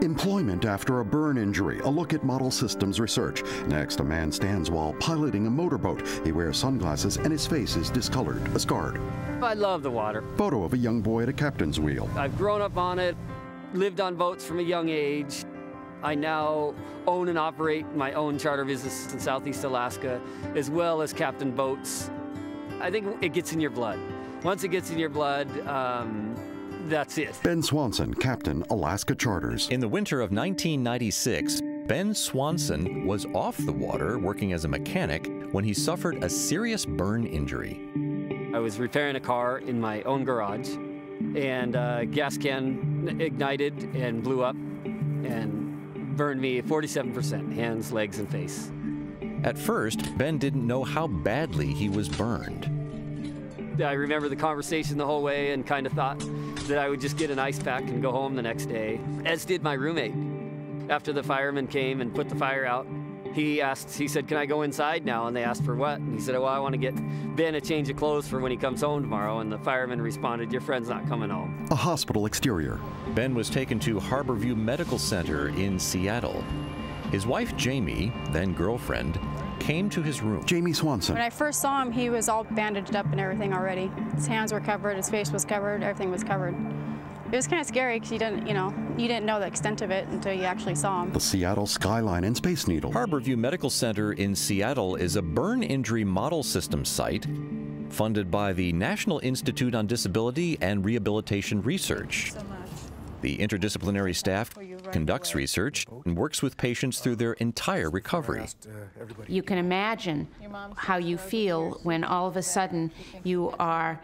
Employment after a burn injury. A look at Model Systems research. Next, a man stands while piloting a motorboat. He wears sunglasses and his face is discolored, scarred. I love the water. Photo of a young boy at a captain's wheel. I've grown up on it, lived on boats from a young age. I now own and operate my own charter business in Southeast Alaska, as well as captain boats. I think it gets in your blood. Once it gets in your blood, that's it. Ben Swanson, Captain, Alaska Charters. In the winter of 1996, Ben Swanson was off the water working as a mechanic when he suffered a serious burn injury. I was repairing a car in my own garage, and a gas can ignited and blew up and burned me 47%, hands, legs, and face. At first, Ben didn't know how badly he was burned. I remember the conversation the whole way and kind of thought that I would just get an ice pack and go home the next day, as did my roommate. After the firemen came and put the fire out, he said, "Can I go inside now?" And they asked for what? And he said, "Well, I want to get Ben a change of clothes for when he comes home tomorrow." And the fireman responded, "Your friend's not coming home." A hospital exterior. Ben was taken to Harborview Medical Center in Seattle. His wife, Jamie, then girlfriend, came to his room. Jamie Swanson. When I first saw him, he was all bandaged up and everything already. His hands were covered, his face was covered, everything was covered. It was kind of scary because you didn't know the extent of it until you actually saw him. The Seattle Skyline and Space Needle. Harborview Medical Center in Seattle is a burn injury model system site funded by the National Institute on Disability and Rehabilitation Research. The interdisciplinary staff conducts research and works with patients through their entire recovery. You can imagine how you feel when all of a sudden you are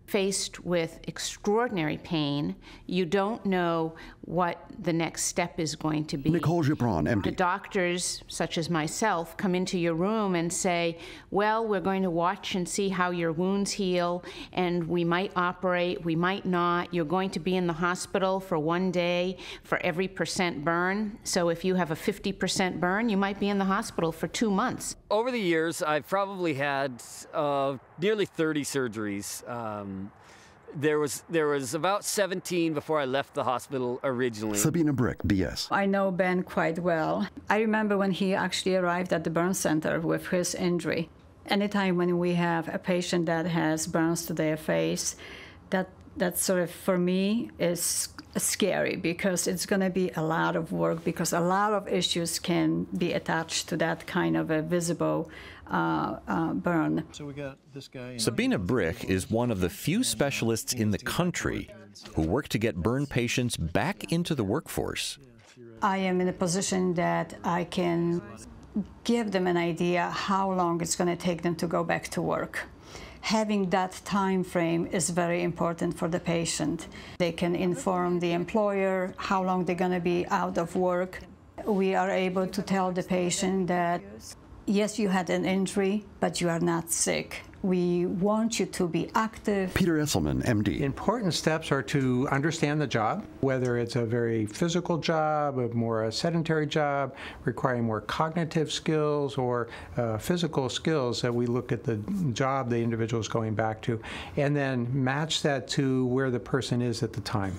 faced with extraordinary pain. You don't know what the next step is going to be. Nicole Gibran, MD. The doctors, such as myself, come into your room and say, well, we're going to watch and see how your wounds heal, and we might operate, we might not. You're going to be in the hospital for 1 day for every % burn. So if you have a 50% burn, you might be in the hospital for 2 months. Over the years, I've probably had nearly 30 surgeries. There was about 17 before I left the hospital originally. Sabina Brick, BS. I know Ben quite well. I remember when he actually arrived at the burn center with his injury. Anytime when we have a patient that has burns to their face, that sort of, for me, is scary because it's going to be a lot of work because a lot of issues can be attached to that kind of a visible burn. So we got this guy. Sabina Brick is one of the few specialists in the country who work to get burn patients back into the workforce. I am in a position that I can give them an idea how long it's going to take them to go back to work. Having that time frame is very important for the patient. They can inform the employer how long they're going to be out of work. We are able to tell the patient that, yes, you had an injury, but you are not sick. We want you to be active. Peter Esselman, MD. Important steps are to understand the job, whether it's a very physical job, a more sedentary job, requiring more cognitive skills or physical skills, that we look at the job the individual is going back to, and then match that to where the person is at the time.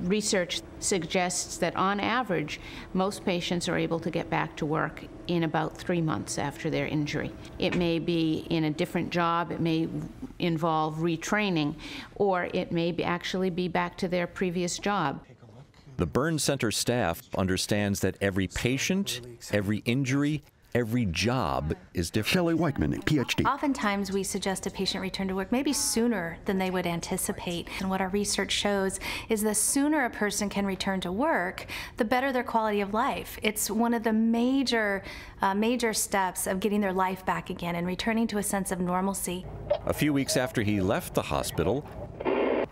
Research suggests that on average, most patients are able to get back to work in about 3 months after their injury. It may be in a different job, it may involve retraining, or it may actually be back to their previous job. The burn center staff understands that every patient, every injury, every job is different. Shelley Weichman, PhD. Oftentimes we suggest a patient return to work maybe sooner than they would anticipate. And what our research shows is the sooner a person can return to work, the better their quality of life. It's one of the major steps of getting their life back again and returning to a sense of normalcy. A few weeks after he left the hospital,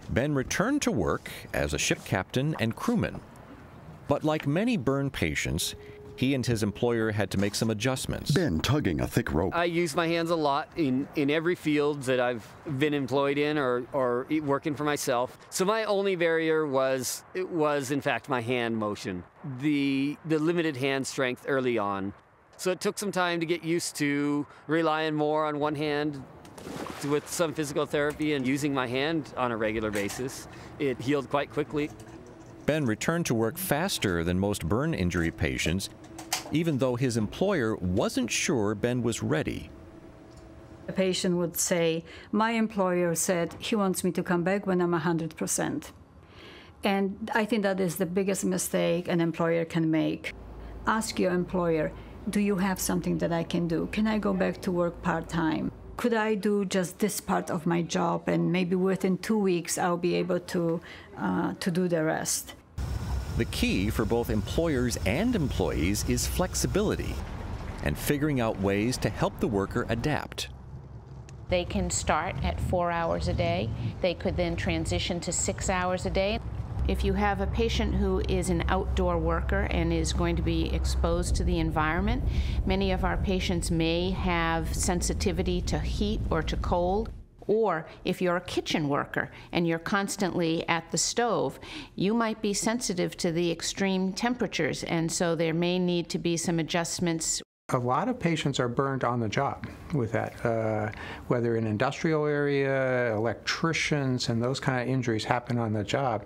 Ben returned to work as a ship captain and crewman. But like many burn patients, he and his employer had to make some adjustments. Ben tugging a thick rope. I use my hands a lot in every field that I've been employed in or working for myself. So my only barrier was in fact my hand motion, the limited hand strength early on. So it took some time to get used to relying more on one hand with some physical therapy and using my hand on a regular basis. It healed quite quickly. Ben returned to work faster than most burn injury patients, even though his employer wasn't sure Ben was ready. The patient would say, my employer said he wants me to come back when I'm 100%. And I think that is the biggest mistake an employer can make. Ask your employer, do you have something that I can do? Can I go back to work part-time? Could I do just this part of my job, and maybe within 2 weeks I'll be able to do the rest? The key for both employers and employees is flexibility and figuring out ways to help the worker adapt. They can start at 4 hours a day. They could then transition to 6 hours a day. If you have a patient who is an outdoor worker and is going to be exposed to the environment, many of our patients may have sensitivity to heat or to cold. Or if you're a kitchen worker and you're constantly at the stove, you might be sensitive to the extreme temperatures, and so there may need to be some adjustments. A lot of patients are burned on the job with that, whether in industrial area, electricians, and those kind of injuries happen on the job.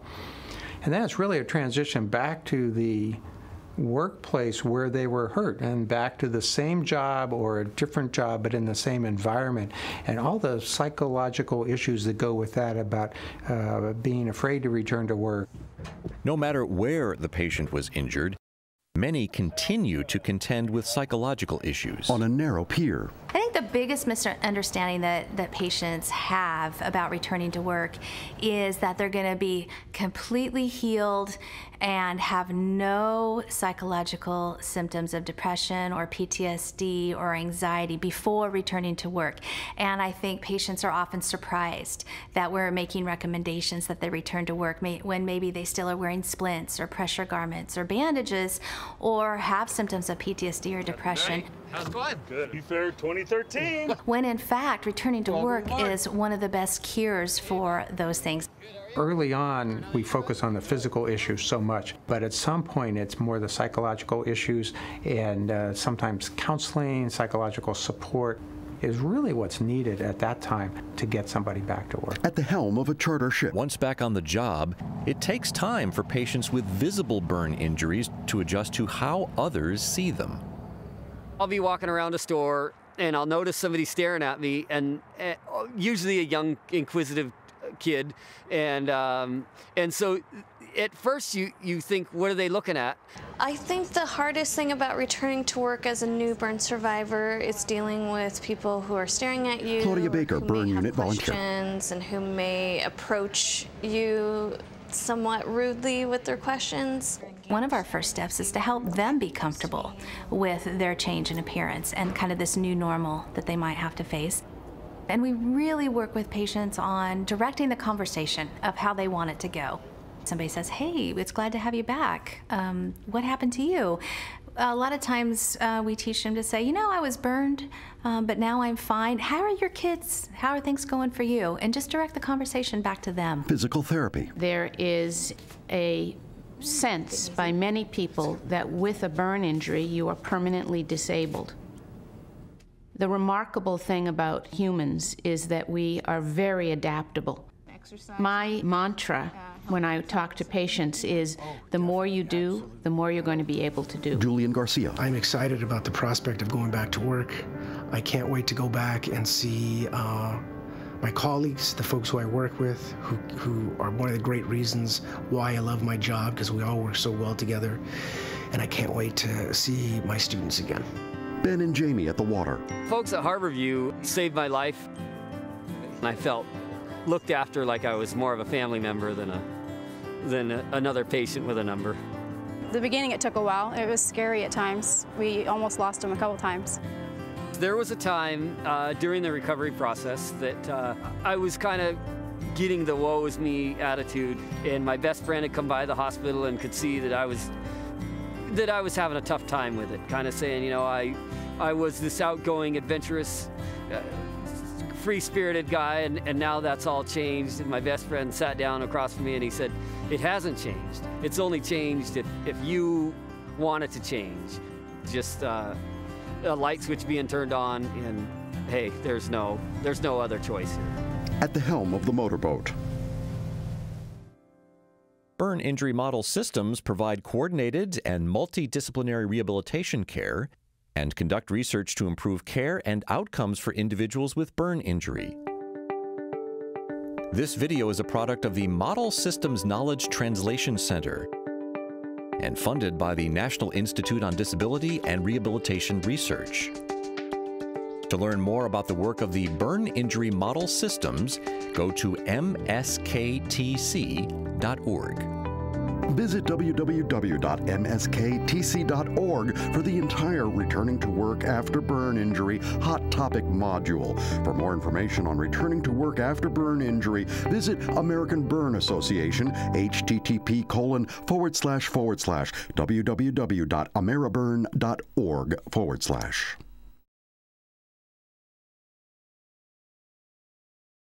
And then it's really a transition back to the workplace where they were hurt and back to the same job or a different job but in the same environment, and all the psychological issues that go with that about being afraid to return to work. No matter where the patient was injured, many continue to contend with psychological issues. On a narrow pier. I think the biggest misunderstanding that patients have about returning to work is that they're going to be completely healed and have no psychological symptoms of depression or PTSD or anxiety before returning to work. And I think patients are often surprised that we're making recommendations that they return to work when maybe they still are wearing splints or pressure garments or bandages or have symptoms of PTSD or depression. How's it going? Good. Be Fair 2013. When in fact, returning to work is one of the best cures for those things. Early on, we focus on the physical issues so much, but at some point it's more the psychological issues, and sometimes counseling, psychological support is really what's needed at that time to get somebody back to work. At the helm of a charter ship. Once back on the job, it takes time for patients with visible burn injuries to adjust to how others see them. I'll be walking around a store and I'll notice somebody staring at me, and usually a young, inquisitive kid, and so at first you think, what are they looking at? I think the hardest thing about returning to work as a new burn survivor is dealing with people who are staring at you. Claudia Baker, burn unit volunteer. And who may approach you somewhat rudely with their questions. One of our first steps is to help them be comfortable with their change in appearance and kind of this new normal that they might have to face. And we really work with patients on directing the conversation of how they want it to go. Somebody says, hey, it's glad to have you back. What happened to you? A lot of times we teach them to say, you know, I was burned, but now I'm fine. How are your kids? How are things going for you? And just direct the conversation back to them. Physical therapy. There is a sense by many people that with a burn injury, you are permanently disabled. The remarkable thing about humans is that we are very adaptable. My mantra when I talk to patients is the more you do, the more you're going to be able to do. Julian Garcia. I'm excited about the prospect of going back to work. I can't wait to go back and see my colleagues, the folks who I work with, who are one of the great reasons why I love my job, because we all work so well together. And I can't wait to see my students again. Ben and Jamie at the water. Folks at Harborview saved my life, and I felt looked after like I was more of a family member than another patient with a number. The beginning, it took a while. It was scary at times. We almost lost him a couple times. There was a time during the recovery process that I was kind of getting the woe is me attitude, and my best friend had come by the hospital and could see that I was having a tough time with it, kind of saying, you know, I was this outgoing, adventurous, free-spirited guy, and now that's all changed. And my best friend sat down across from me and he said, it hasn't changed. It's only changed if you want it to change. Just a light switch being turned on, and hey, there's no other choice here. At the helm of the motorboat. burn injury model systems provide coordinated and multidisciplinary rehabilitation care and conduct research to improve care and outcomes for individuals with burn injury. This video is a product of the Model Systems Knowledge Translation Center and funded by the National Institute on Disability and Rehabilitation Research. To learn more about the work of the Burn Injury Model Systems, go to msktc.org. Visit www.msktc.org for the entire Returning to Work After Burn Injury Hot Topic module. For more information on returning to work after burn injury, visit American Burn Association, http://www.ameriburn.org/.